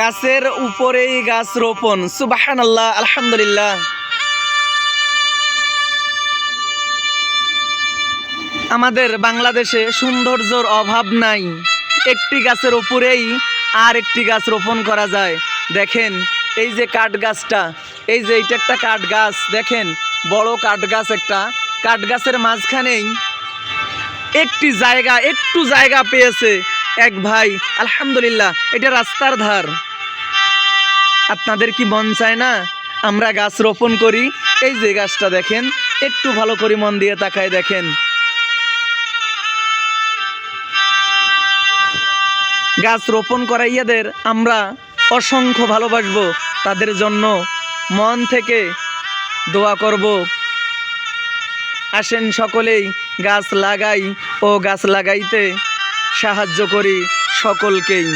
গাছের উপরেই গাছ রোপণ, সুবহানাল্লাহ, আলহামদুলিল্লাহ। আমাদের বাংলাদেশে সৌন্দর্যের অভাব নাই, একটি গাছের উপরেই আর একটি গাছ রোপণ করা যায়। দেখেন এই যে কাঠ গাছটা, এই যে এইটা একটা কাঠ গাছ, দেখেন বড় কাঠ গাছ, একটা কাঠ গাছের মাঝখানেই একটু জায়গা পেয়েছে এক ভাই, আলহামদুলিল্লাহ। এটা রাস্তার ধার। আপনাদের কি মন চায় না আমরা গাছ রোপণ করি? এই যে গাছটা দেখেন, একটু ভালো করে মন দিয়ে তাকায় দেখেন। গাছ রোপণ করাইয়াদের আমরা অসংখ্য ভালোবাসবো, তাদের জন্য মন থেকে দোয়া করব। আসেন সকলেই গাছ লাগাই ও গাছ লাগাইতে সাহায্য করি সকলকেই।